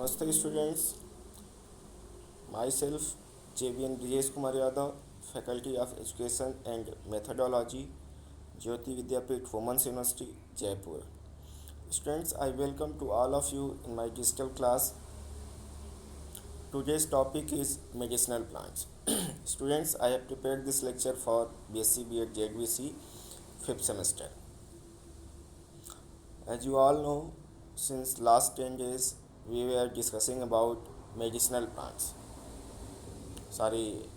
Namaste students, myself JVN Brijesh Kumar Yadav, Faculty of Education and Methodology, Jyoti Vidyapeeth Women's University, Jaipur. Students, I welcome to all of you in my digital class. Today's topic is medicinal plants. Students, I have prepared this lecture for BSc B.Ed JDBC 5th semester. As you all know, since last 10 days we were discussing about medicinal plants.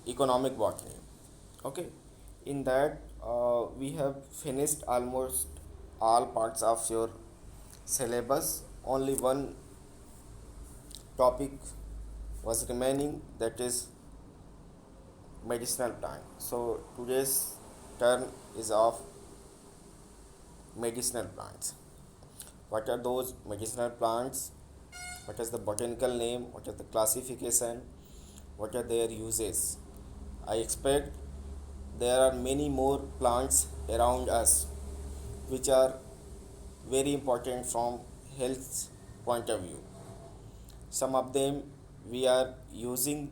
Economic botany. Okay, in that we have finished almost all parts of your syllabus. Only one topic was remaining, that is medicinal plant. So today's turn is of medicinal plants. What are those medicinal plants? What is the botanical name? What is the classification? What are their uses? I expect there are many more plants around us which are very important from health point of view. Some of them we are using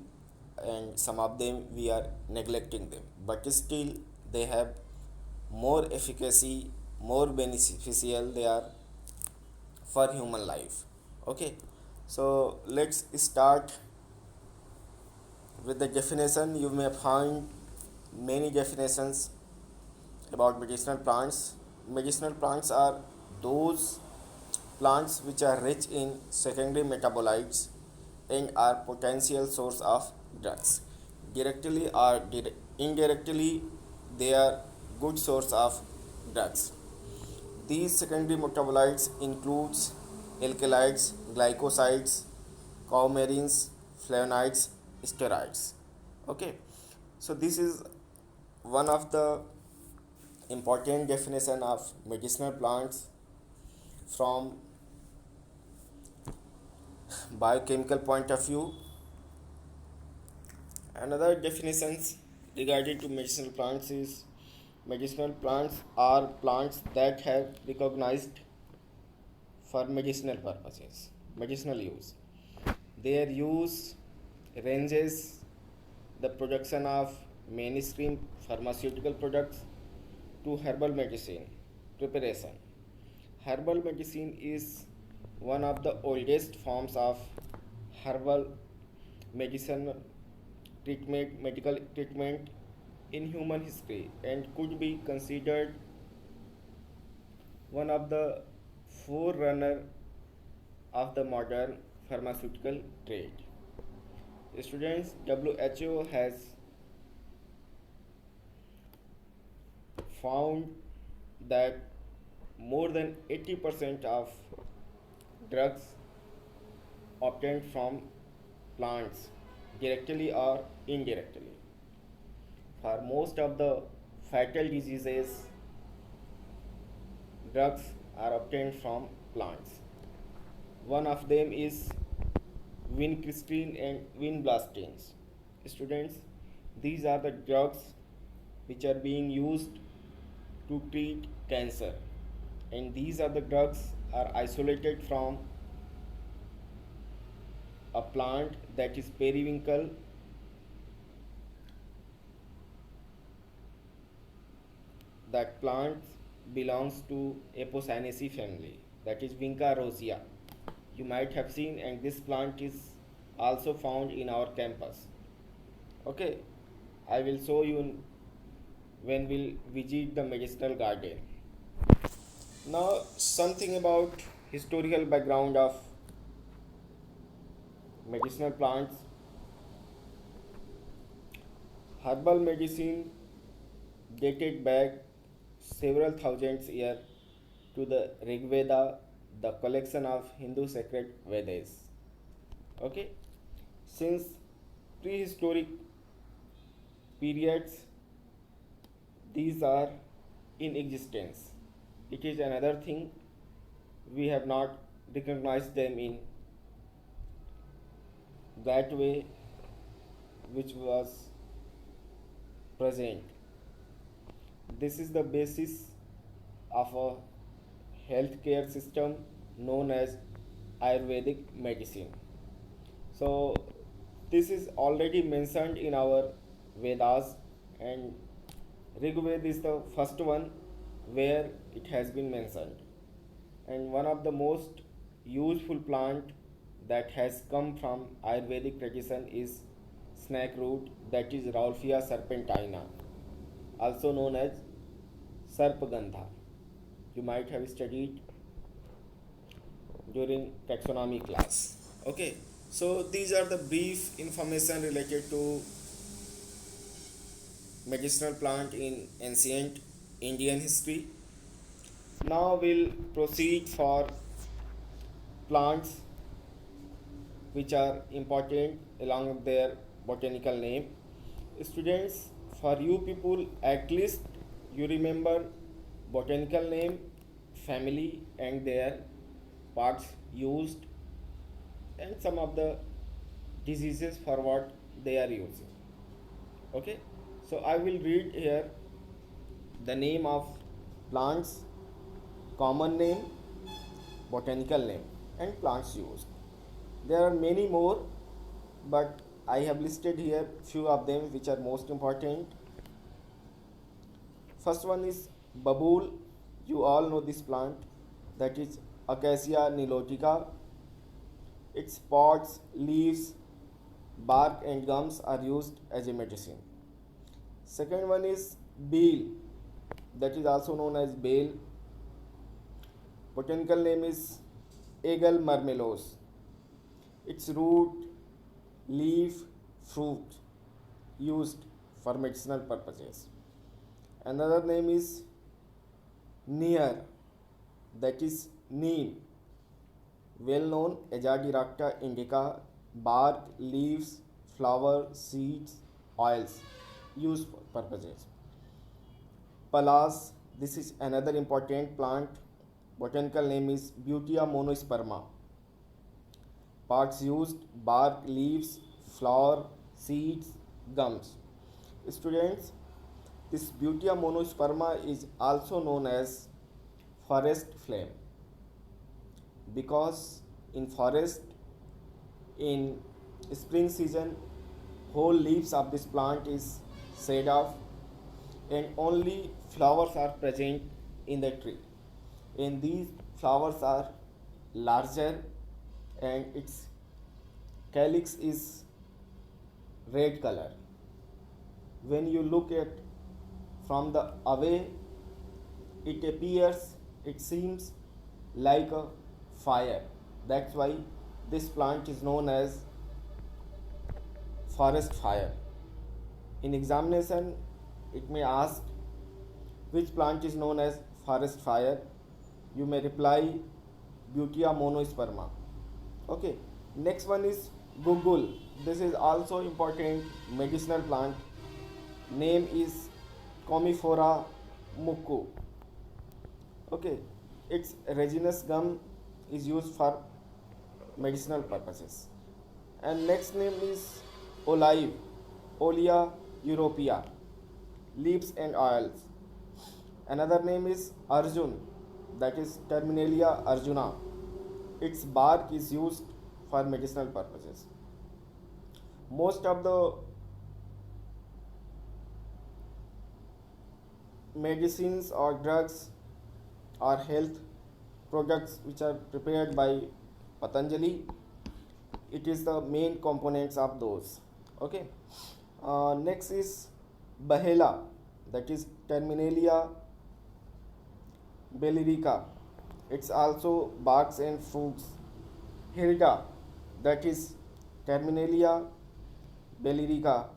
and some of them we are neglecting them, but still they have more efficacy, more beneficial they are for human life. Okay, so let's start with the definition. You may find many definitions about medicinal plants. Medicinal plants are those plants which are rich in secondary metabolites and are potential source of drugs. Directly or indirectly, they are good source of drugs. These secondary metabolites includes alkaloids, glycosides, coumarins, flavonoids, steroids. Okay, so this is one of the important definition of medicinal plants from biochemical point of view. Another definitions regarding to medicinal plants is medicinal plants are plants that have recognized for medicinal purposes, medicinal use. Their use ranges the production of mainstream pharmaceutical products to herbal medicine preparation. Herbal medicine is one of the oldest forms of herbal medicine medical treatment in human history and could be considered one of the forerunner of the modern pharmaceutical trade. Students, WHO has found that more than 80% of drugs obtained from plants directly or indirectly. For most of the fatal diseases, drugs are obtained from plants. One of them is vincristine and vinblastine. Students, these are the drugs which are being used to treat cancer, and these are the drugs are isolated from a plant that is periwinkle. That plant belongs to Apocynaceae family, that is Vinca rosea. You might have seen, and this plant is also found in our campus. Okay, I will show you when we'll visit the medicinal garden. Now, something about historical background of medicinal plants. Herbal medicine dated back several thousands years to the Rig Veda, the collection of Hindu sacred Vedas. Okay, since prehistoric periods, these are in existence. It is another thing we have not recognized them in that way which was present. This is the basis of a healthcare system known as Ayurvedic medicine. So this is already mentioned in our Vedas, and Rigveda is the first one where it has been mentioned. And one of the most useful plant that has come from Ayurvedic tradition is snake root, that is Rauphia serpentina, also known as Sarpagandha. You might have studied during taxonomy class. Okay, so these are the brief information related to medicinal plant in ancient Indian history. Now we'll proceed for plants which are important along with their botanical name. Students, for you people, at least you remember botanical name, family, and their parts used, and some of the diseases for what they are using. Okay, so I will read here the name of plants, common name, botanical name, and plants used. There are many more, but I have listed here few of them which are most important. First one is babool. You all know this plant, that is Acacia nilotica. Its pods, leaves, bark, and gums are used as a medicine. Second one is beel, that is also known as bale. Botanical name is Aegle marmelos. Its root, leaf, fruit used for medicinal purposes. Another name is neer, that is neem, well known Azadirachta indica, bark, leaves, flower, seeds, oils used for purposes. Palas, this is another important plant. Botanical name is Butea monosperma. Parts used: bark, leaves, flower, seeds, gums. Students, this Butea monosperma is also known as forest flame, because in forest in spring season whole leaves of this plant is shed off and only flowers are present in the tree, and these flowers are larger and its calyx is red color. When you look at from the away, it appears, it seems like a fire. That's why this plant is known as forest fire. In examination, it may ask which plant is known as forest fire. You may reply Butea monosperma. Okay, next one is gugul. This is also important medicinal plant. Name is Commiphora mucco. Okay, its resinous gum is used for medicinal purposes. And next name is olive, Olea europea, leaves and oils. Another name is arjun, that is Terminalia arjuna. Its bark is used for medicinal purposes. Most of the medicines or drugs or health products which are prepared by Patanjali, it is the main components of those. Okay, next is Bahela, that is Terminalia bellerica. It's also barks and fruits. Hilda, that is Terminalia bellerica,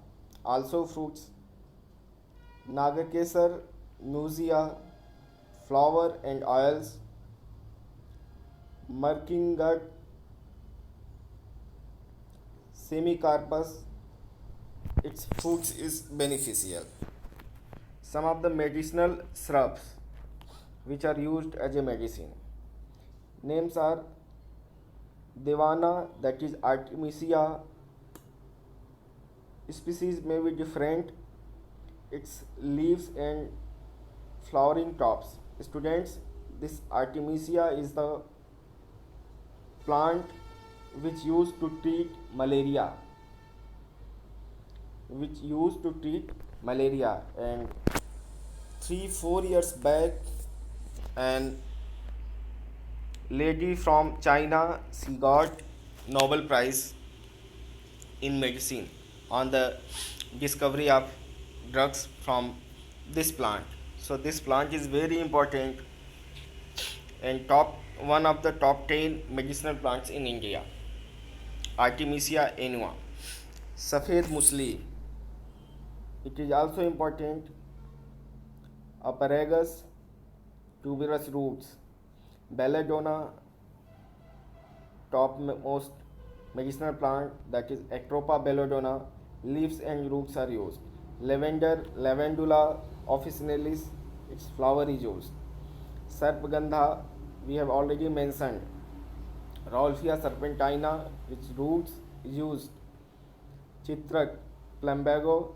also fruits. Nagakesar musea, flower and oils. Merkingut semicarpus, its fruits is beneficial. Some of the medicinal shrubs which are used as a medicine. Names are Devana, that is Artemisia. Species may be different. Its leaves and flowering tops. Students, this Artemisia is the plant which used to treat malaria, which used to treat malaria. And 3 4 years back, an lady from China, she got Nobel Prize in medicine on the discovery of drugs from this plant. So this plant is very important and top one of the top 10 medicinal plants in India. Artemisia annua, Safed Musli. It is also important. Asparagus tuberous roots, Belladonna, topmost medicinal plant, that is Acropa belladonna, leaves and roots are used. Lavender, Lavandula officinalis, its flower is used. Sarpagandha, we have already mentioned. Rolfia serpentina, its roots is used. Chitrak, Plumbago,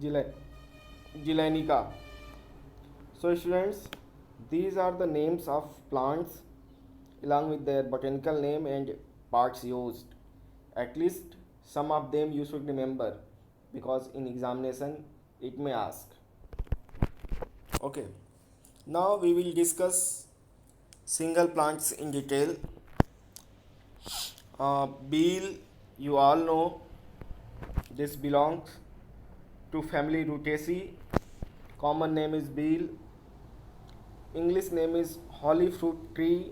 Gilenica. So students, these are the names of plants along with their botanical name and parts used. At least some of them you should remember, because in examination it may ask. Okay, now we will discuss single plants in detail. Beel, you all know, this belongs to family Rutaceae. Common name is beel. English name is holly fruit tree.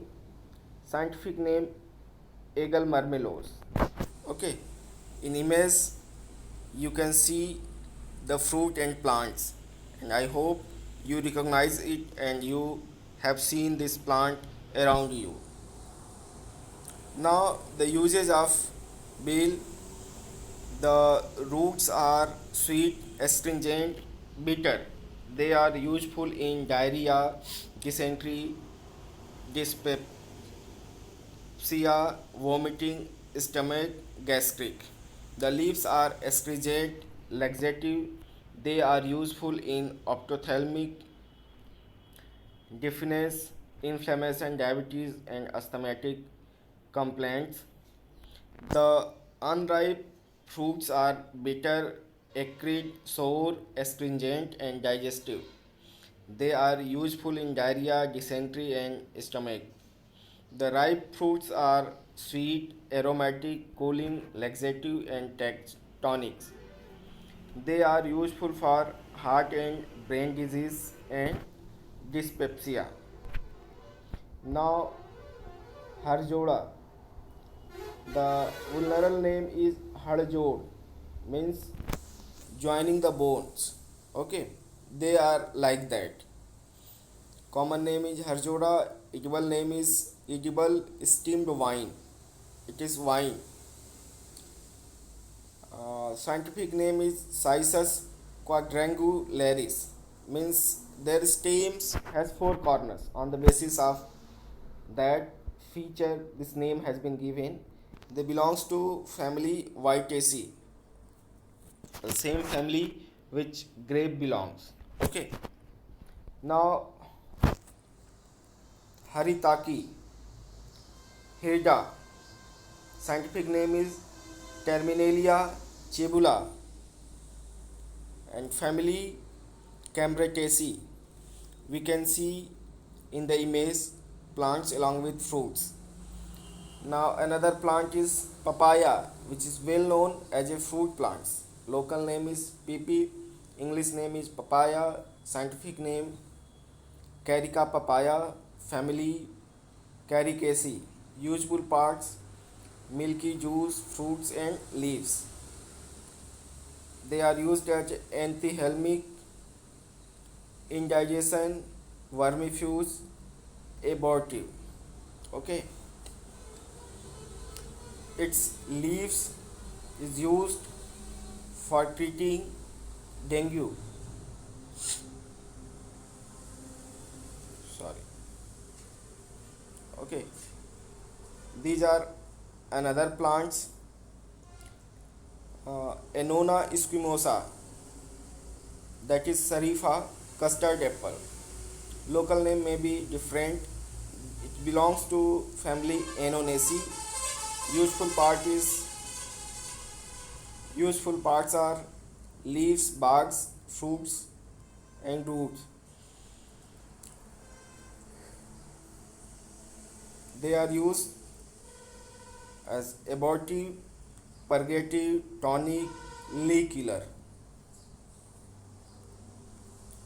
Scientific name Aegle marmelos. Okay, in image you can see the fruit and plants, and I hope you recognize it and you have seen this plant around you. Now the uses of beel: the roots are sweet, astringent, bitter. They are useful in diarrhea, dysentery, dyspepsia, vomiting, stomach, gastric. The leaves are astringent, laxative. They are useful in ophthalmic, deafness, inflammation, diabetes, and asthmatic complaints. The unripe fruits are bitter, acrid, sour, astringent, and digestive. They are useful in diarrhea, dysentery, and stomach. The ripe fruits are sweet, aromatic, cooling, laxative, and tonics. They are useful for heart and brain disease and dyspepsia. Now, Harjoda. The vulnerable name is Harjod, means joining the bones. Okay, they are like that. Common name is Harjoda. Edible name is edible steamed wine. It is wine. Scientific name is Cissus quadrangularis, means their stems has 4 corners. On the basis of that feature, this name has been given. They belongs to family Vitaceae, the same family which grape belongs. Okay. Now Haritaki, Hirda. Scientific name is Terminalia chebula, and family Cambretaceae. We can see in the image plants along with fruits. Now another plant is papaya, which is well known as a fruit plant. Local name is pipi, English name is papaya, scientific name Carica papaya, family Caricaceae. Useful parts: milky juice, fruits and leaves. They are used as antihelmintic, indigestion, vermifuge, abortive. Okay. Its leaves is used for treating dengue. Sorry. Okay. These are another plants. Annona esquimosa, that is Sharifa custard apple. Local name may be different. It belongs to family Annonaceae. Useful part is Useful parts are leaves, barks, fruits, and roots. They are used as abortive, purgative, tonic, leak killer.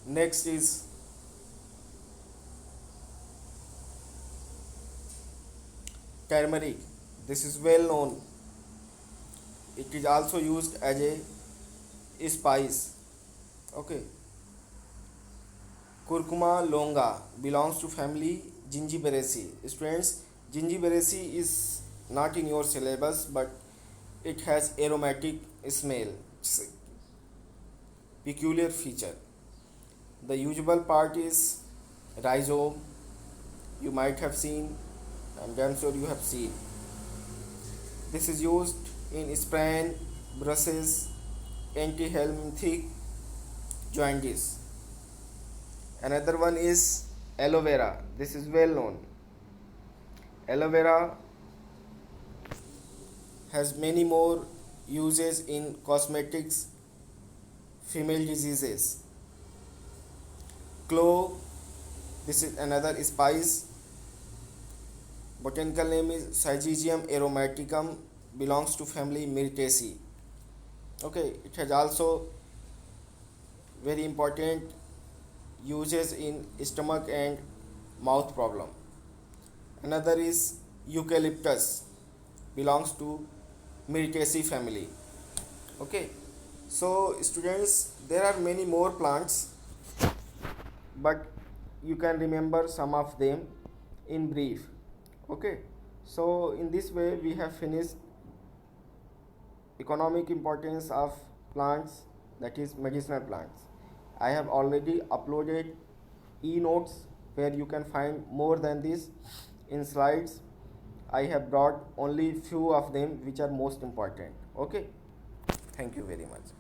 Next is turmeric. This is well known. It is also used as a spice. Okay. Curcuma longa belongs to family Gingiberaceae. Students, Gingiberaceae is not in your syllabus, but it has aromatic smell. It's a peculiar feature. The usual part is rhizome. You might have seen, I'm damn sure you have seen. This is used in sprain, bruises, antihelminthic jaundice. Another one is aloe vera. This is well known. Aloe vera has many more uses in cosmetics, female diseases. Clove, this is another spice. Botanical name is Syzygium aromaticum, belongs to family Myrtaceae. Okay, it has also very important uses in stomach and mouth problem. Another is eucalyptus, belongs to Myrtaceae family. Okay, so students, there are many more plants, but you can remember some of them in brief. Okay, so in this way we have finished economic importance of plants, that is medicinal plants. I have already uploaded e-notes where you can find more than this in slides. I have brought only few of them which are most important. Okay, thank you very much.